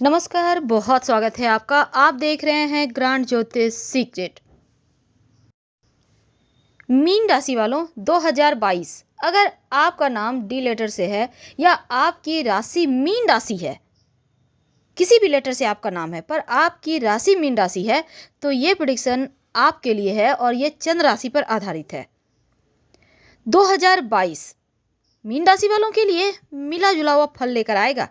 नमस्कार, बहुत स्वागत है आपका। आप देख रहे हैं ग्रांड ज्योतिष सीक्रेट। मीन राशि वालों, 2022 अगर आपका नाम डी लेटर से है या आपकी राशि मीन राशि है, किसी भी लेटर से आपका नाम है पर आपकी राशि मीन राशि है, तो ये प्रिडिक्शन आपके लिए है और ये चंद्र राशि पर आधारित है। 2022 मीन राशि वालों के लिए मिला जुला हुआ फल लेकर आएगा।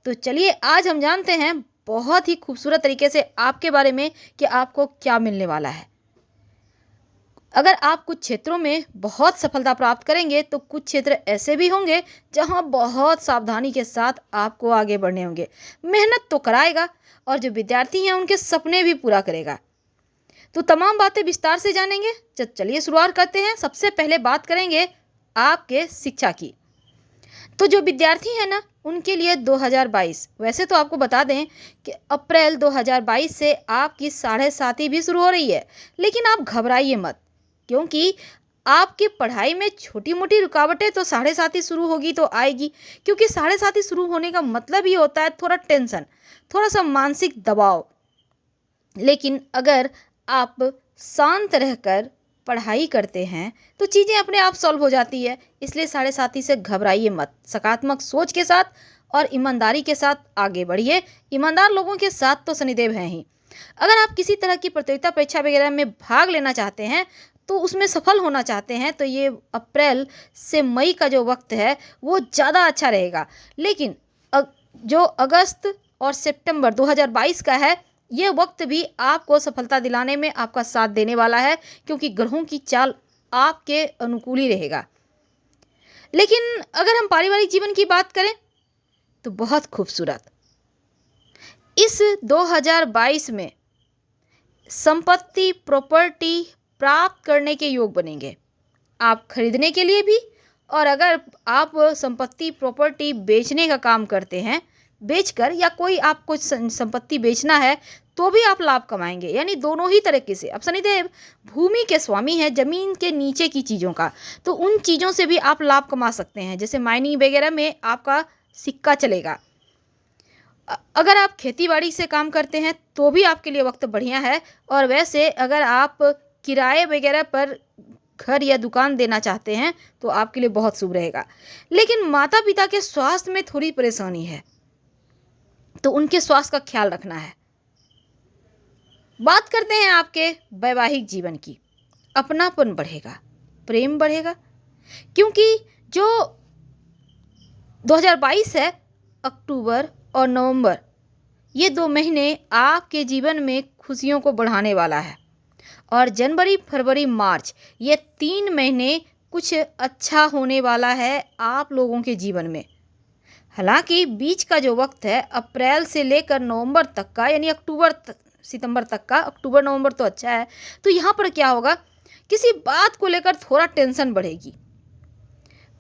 तो चलिए आज हम जानते हैं बहुत ही खूबसूरत तरीके से आपके बारे में कि आपको क्या मिलने वाला है। अगर आप कुछ क्षेत्रों में बहुत सफलता प्राप्त करेंगे तो कुछ क्षेत्र ऐसे भी होंगे जहां बहुत सावधानी के साथ आपको आगे बढ़ने होंगे। मेहनत तो कराएगा और जो विद्यार्थी हैं उनके सपने भी पूरा करेगा। तो तमाम बातें विस्तार से जानेंगे। चलिए शुरुआत करते हैं। सबसे पहले बात करेंगे आपके शिक्षा की। तो जो विद्यार्थी हैं ना, उनके लिए 2022 वैसे तो आपको बता दें कि अप्रैल 2022 से आपकी 7.5 भी शुरू हो रही है, लेकिन आप घबराइए मत, क्योंकि आपकी पढ़ाई में छोटी मोटी रुकावटें तो 7.5 शुरू होगी तो आएगी, क्योंकि 7.5 शुरू होने का मतलब ही होता है थोड़ा टेंशन, थोड़ा सा मानसिक दबाव। लेकिन अगर आप शांत रहकर पढ़ाई करते हैं तो चीज़ें अपने आप सॉल्व हो जाती है। इसलिए 7.5 से घबराइए मत, सकारात्मक सोच के साथ और ईमानदारी के साथ आगे बढ़िए। ईमानदार लोगों के साथ तो शनिदेव हैं ही। अगर आप किसी तरह की प्रतियोगिता परीक्षा वगैरह में भाग लेना चाहते हैं, तो उसमें सफल होना चाहते हैं, तो ये अप्रैल से मई का जो वक्त है वो ज़्यादा अच्छा रहेगा। लेकिन जो अगस्त और सितंबर 2022 का है, ये वक्त भी आपको सफलता दिलाने में आपका साथ देने वाला है, क्योंकि ग्रहों की चाल आपके अनुकूल ही रहेगा। लेकिन अगर हम पारिवारिक जीवन की बात करें तो बहुत खूबसूरत। इस 2022 में संपत्ति प्रॉपर्टी प्राप्त करने के योग बनेंगे, आप खरीदने के लिए भी। और अगर आप संपत्ति प्रॉपर्टी बेचने का काम करते हैं, बेचकर या कोई आपको संपत्ति बेचना है, तो भी आप लाभ कमाएंगे। यानी दोनों ही तरीके से। अब शनिदेव भूमि के स्वामी हैं, जमीन के नीचे की चीज़ों का, तो उन चीज़ों से भी आप लाभ कमा सकते हैं। जैसे माइनिंग वगैरह में आपका सिक्का चलेगा। अगर आप खेतीबाड़ी से काम करते हैं तो भी आपके लिए वक्त बढ़िया है। और वैसे अगर आप किराए वगैरह पर घर या दुकान देना चाहते हैं तो आपके लिए बहुत शुभ रहेगा। लेकिन माता पिता के स्वास्थ्य में थोड़ी परेशानी है, तो उनके स्वास्थ्य का ख्याल रखना है। बात करते हैं आपके वैवाहिक जीवन की। अपनापन बढ़ेगा, प्रेम बढ़ेगा, क्योंकि जो 2022 है, अक्टूबर और नवंबर, ये 2 महीने आपके जीवन में खुशियों को बढ़ाने वाला है। और जनवरी फरवरी मार्च, ये 3 महीने कुछ अच्छा होने वाला है आप लोगों के जीवन में। हालांकि बीच का जो वक्त है अप्रैल से लेकर नवंबर तक का, यानी सितंबर तक का, अक्टूबर नवंबर तो अच्छा है, तो यहाँ पर क्या होगा, किसी बात को लेकर थोड़ा टेंशन बढ़ेगी।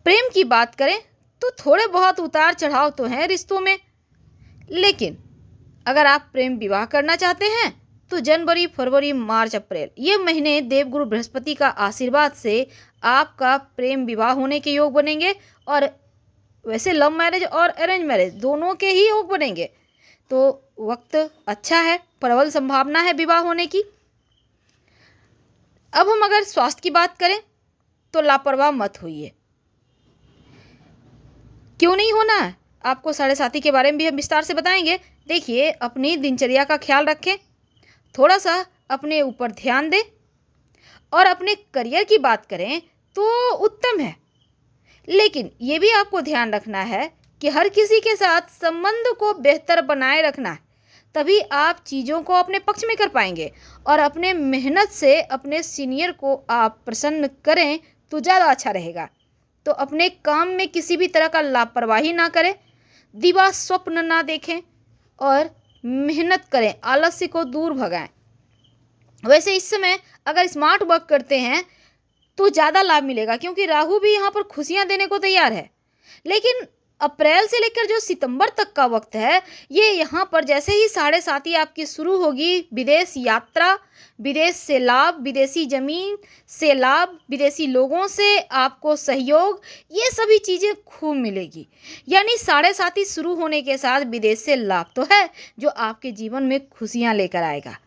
प्रेम की बात करें तो थोड़े बहुत उतार चढ़ाव तो हैं रिश्तों में। लेकिन अगर आप प्रेम विवाह करना चाहते हैं तो जनवरी फरवरी मार्च अप्रैल, ये महीने देवगुरु बृहस्पति का आशीर्वाद से आपका प्रेम विवाह होने के योग बनेंगे। और वैसे लव मैरिज और अरेंज मैरिज दोनों के ही योग बनेंगे, तो वक्त अच्छा है, प्रबल संभावना है विवाह होने की। अब हम अगर स्वास्थ्य की बात करें तो लापरवाह मत होइए। क्यों नहीं होना है, आपको 7.5 के बारे में भी हम विस्तार से बताएंगे। देखिए, अपनी दिनचर्या का ख्याल रखें, थोड़ा सा अपने ऊपर ध्यान दें। और अपने करियर की बात करें तो उत्तम है, लेकिन ये भी आपको ध्यान रखना है कि हर किसी के साथ संबंध को बेहतर बनाए रखना है, तभी आप चीज़ों को अपने पक्ष में कर पाएंगे। और अपने मेहनत से अपने सीनियर को आप प्रसन्न करें तो ज़्यादा अच्छा रहेगा। तो अपने काम में किसी भी तरह का लापरवाही ना करें, दिवा स्वप्न ना देखें और मेहनत करें, आलस्य को दूर भगाएं। वैसे इस समय अगर स्मार्ट वर्क करते हैं तो ज़्यादा लाभ मिलेगा, क्योंकि राहु भी यहाँ पर खुशियाँ देने को तैयार है। लेकिन अप्रैल से लेकर जो सितंबर तक का वक्त है, ये यहाँ पर जैसे ही 7.5 आपकी शुरू होगी, विदेश यात्रा, विदेश से लाभ, विदेशी ज़मीन से लाभ, विदेशी लोगों से आपको सहयोग, ये सभी चीज़ें खूब मिलेगी। यानी 7.5 शुरू होने के साथ विदेश से लाभ तो है, जो आपके जीवन में खुशियाँ लेकर आएगा।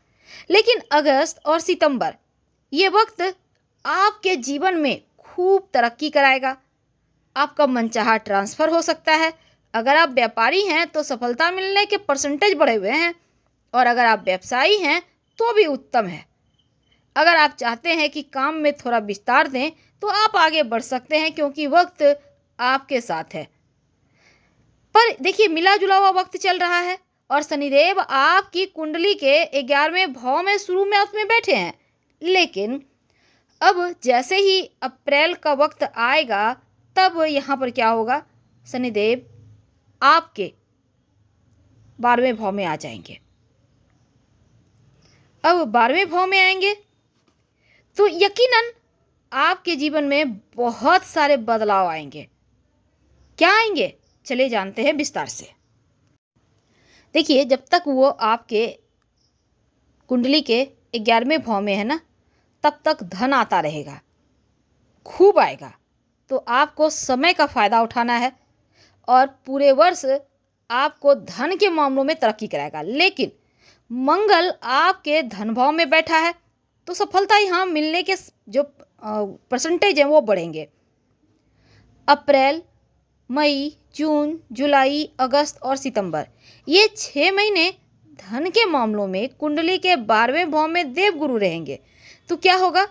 लेकिन अगस्त और सितंबर, ये वक्त आपके जीवन में खूब तरक्की कराएगा। आपका मनचाहा ट्रांसफ़र हो सकता है। अगर आप व्यापारी हैं तो सफलता मिलने के परसेंटेज बढ़े हुए हैं, और अगर आप व्यवसायी हैं तो भी उत्तम है। अगर आप चाहते हैं कि काम में थोड़ा विस्तार दें तो आप आगे बढ़ सकते हैं, क्योंकि वक्त आपके साथ है। पर देखिए, मिला जुला हुआ वक्त चल रहा है और शनिदेव आपकी कुंडली के 11वें भाव में शुरू में उसमें बैठे हैं। लेकिन अब जैसे ही अप्रैल का वक्त आएगा, तब यहाँ पर क्या होगा, शनिदेव आपके 12वें भाव में आ जाएंगे। अब 12वें भाव में आएंगे तो यकीनन आपके जीवन में बहुत सारे बदलाव आएंगे। क्या आएंगे, चले जानते हैं विस्तार से। देखिए, जब तक वो आपके कुंडली के 11वें भाव में है ना, तब तक धन आता रहेगा, खूब आएगा। तो आपको समय का फ़ायदा उठाना है और पूरे वर्ष आपको धन के मामलों में तरक्की कराएगा। लेकिन मंगल आपके धन भाव में बैठा है, तो सफलता यहाँ मिलने के जो परसेंटेज हैं वो बढ़ेंगे। अप्रैल, मई, जून, जुलाई, अगस्त और सितंबर, ये 6 महीने धन के मामलों में कुंडली के 12वें भाव में देवगुरु रहेंगे। तो क्या होगा,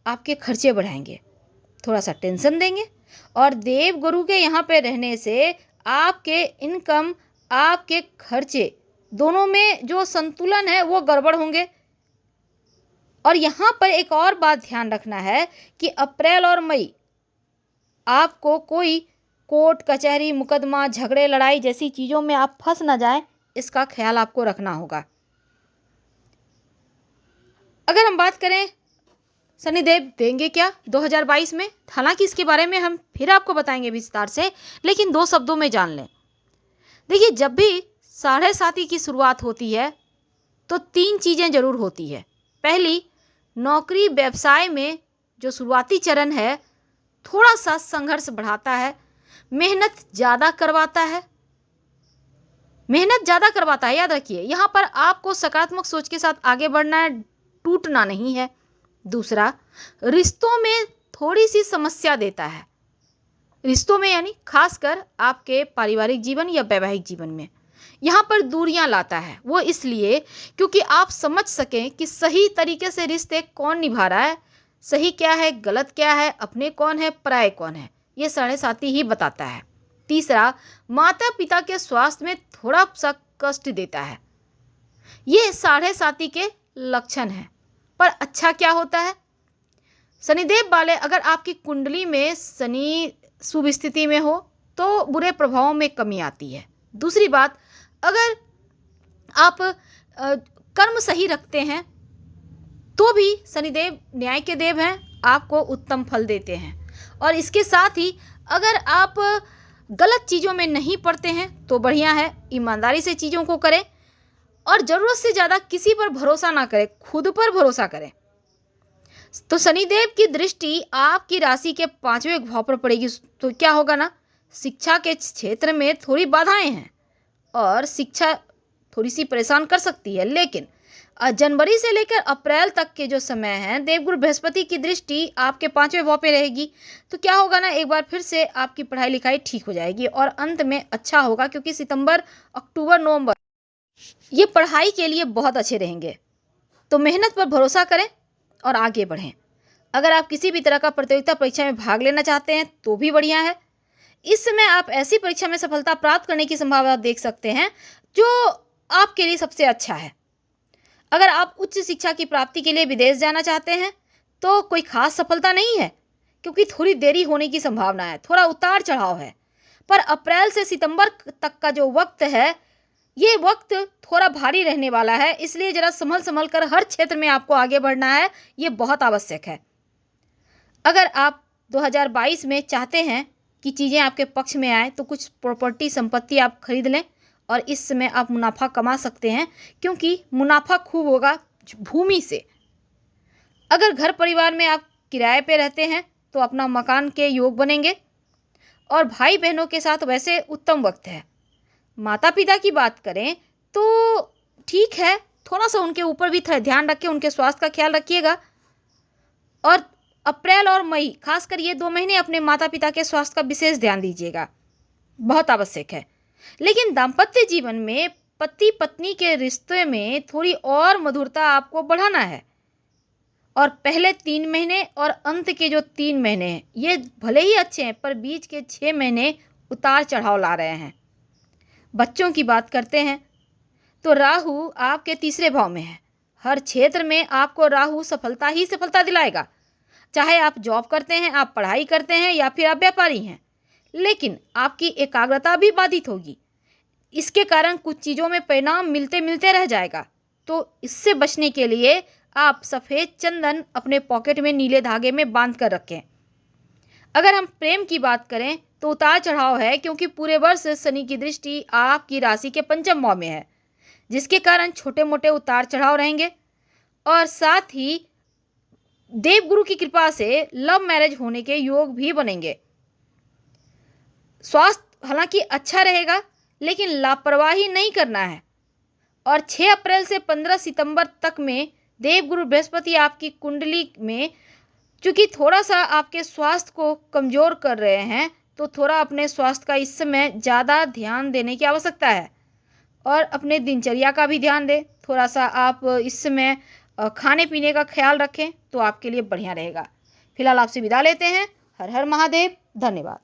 आपके खर्चे बढ़ाएंगे, थोड़ा सा टेंशन देंगे, और देवगुरु के यहाँ पे रहने से आपके इनकम, आपके खर्चे दोनों में जो संतुलन है वो गड़बड़ होंगे। और यहाँ पर एक और बात ध्यान रखना है कि अप्रैल और मई आपको कोई कोर्ट कचहरी, मुकदमा, झगड़े, लड़ाई जैसी चीज़ों में आप फंस ना जाएं, इसका ख्याल आपको रखना होगा। अगर हम बात करें शनिदेव देंगे क्या 2022 में, हालांकि इसके बारे में हम फिर आपको बताएंगे विस्तार से, लेकिन 2 शब्दों में जान लें। देखिए, जब भी 7.5 की शुरुआत होती है तो 3 चीज़ें ज़रूर होती है। पहली, नौकरी व्यवसाय में जो शुरुआती चरण है थोड़ा सा संघर्ष बढ़ाता है, मेहनत ज़्यादा करवाता है, याद रखिए। यहाँ पर आपको सकारात्मक सोच के साथ आगे बढ़ना है, टूटना नहीं है। दूसरा, रिश्तों में थोड़ी सी समस्या देता है, रिश्तों में यानी खासकर आपके पारिवारिक जीवन या वैवाहिक जीवन में यहाँ पर दूरियां लाता है। वो इसलिए क्योंकि आप समझ सकें कि सही तरीके से रिश्ते कौन निभा रहा है, सही क्या है, गलत क्या है, अपने कौन है, पराये कौन है, ये 7.5 ही बताता है। तीसरा, माता पिता के स्वास्थ्य में थोड़ा सा कष्ट देता है, ये 7.5 के लक्षण हैं। पर अच्छा क्या होता है, शनिदेव वाले अगर आपकी कुंडली में शनि शुभ स्थिति में हो तो बुरे प्रभावों में कमी आती है। दूसरी बात, अगर आप कर्म सही रखते हैं तो भी शनिदेव न्याय के देव हैं, आपको उत्तम फल देते हैं। और इसके साथ ही अगर आप गलत चीज़ों में नहीं पड़ते हैं तो बढ़िया है, ईमानदारी से चीज़ों को करें और ज़रूरत से ज़्यादा किसी पर भरोसा ना करें, खुद पर भरोसा करें। तो शनिदेव की दृष्टि आपकी राशि के 5वें भाव पर पड़ेगी, तो क्या होगा ना, शिक्षा के क्षेत्र में थोड़ी बाधाएं हैं और शिक्षा थोड़ी सी परेशान कर सकती है। लेकिन जनवरी से लेकर अप्रैल तक के जो समय हैं, देवगुरु बृहस्पति की दृष्टि आपके 5वें भाव पे रहेगी। तो क्या होगा ना, एक बार फिर से आपकी पढ़ाई लिखाई ठीक हो जाएगी और अंत में अच्छा होगा, क्योंकि सितंबर, अक्टूबर, नवंबर ये पढ़ाई के लिए बहुत अच्छे रहेंगे। तो मेहनत पर भरोसा करें और आगे बढ़ें। अगर आप किसी भी तरह का प्रतियोगिता परीक्षा में भाग लेना चाहते हैं तो भी बढ़िया है। इस समय आप ऐसी परीक्षा में सफलता प्राप्त करने की संभावना देख सकते हैं जो आपके लिए सबसे अच्छा है। अगर आप उच्च शिक्षा की प्राप्ति के लिए विदेश जाना चाहते हैं तो कोई खास सफलता नहीं है, क्योंकि थोड़ी देरी होने की संभावना है, थोड़ा उतार चढ़ाव है। पर अप्रैल से सितंबर तक का जो वक्त है, ये वक्त थोड़ा भारी रहने वाला है, इसलिए ज़रा संभल कर हर क्षेत्र में आपको आगे बढ़ना है, ये बहुत आवश्यक है। अगर आप 2022 में चाहते हैं कि चीज़ें आपके पक्ष में आए तो कुछ प्रॉपर्टी संपत्ति आप खरीद लें और इस समय आप मुनाफा कमा सकते हैं, क्योंकि मुनाफा खूब होगा भूमि से। अगर घर परिवार में आप किराए पे रहते हैं तो अपना मकान के योग बनेंगे। और भाई बहनों के साथ वैसे उत्तम वक्त है। माता पिता की बात करें तो ठीक है, थोड़ा सा उनके ऊपर भी ध्यान रखें, उनके स्वास्थ्य का ख्याल रखिएगा। और अप्रैल और मई खासकर ये 2 महीने अपने माता पिता के स्वास्थ्य का विशेष ध्यान दीजिएगा, बहुत आवश्यक है। लेकिन दाम्पत्य जीवन में पति पत्नी के रिश्ते में थोड़ी और मधुरता आपको बढ़ाना है। और पहले 3 महीने और अंत के जो 3 महीने हैं ये भले ही अच्छे हैं, पर बीच के 6 महीने उतार चढ़ाव ला रहे हैं। बच्चों की बात करते हैं तो राहु आपके तीसरे भाव में है। हर क्षेत्र में आपको राहु सफलता ही सफलता दिलाएगा, चाहे आप जॉब करते हैं, आप पढ़ाई करते हैं या फिर आप व्यापारी हैं। लेकिन आपकी एकाग्रता भी बाधित होगी। इसके कारण कुछ चीज़ों में परिणाम मिलते मिलते रह जाएगा। तो इससे बचने के लिए आप सफ़ेद चंदन अपने पॉकेट में नीले धागे में बांध कर रखें। अगर हम प्रेम की बात करें तो उतार चढ़ाव है, क्योंकि पूरे वर्ष शनि की दृष्टि आपकी राशि के पंचम भाव में है, जिसके कारण छोटे मोटे उतार चढ़ाव रहेंगे। और साथ ही देवगुरु की कृपा से लव मैरिज होने के योग भी बनेंगे। स्वास्थ्य हालांकि अच्छा रहेगा, लेकिन लापरवाही नहीं करना है। और 6 अप्रैल से 15 सितंबर तक में देवगुरु बृहस्पति आपकी कुंडली में चूँकि थोड़ा सा आपके स्वास्थ्य को कमज़ोर कर रहे हैं, तो थोड़ा अपने स्वास्थ्य का इस समय ज़्यादा ध्यान देने की आवश्यकता है। और अपने दिनचर्या का भी ध्यान दें। थोड़ा सा आप इस समय खाने पीने का ख्याल रखें तो आपके लिए बढ़िया रहेगा। फिलहाल आपसे विदा लेते हैं। हर हर महादेव। धन्यवाद।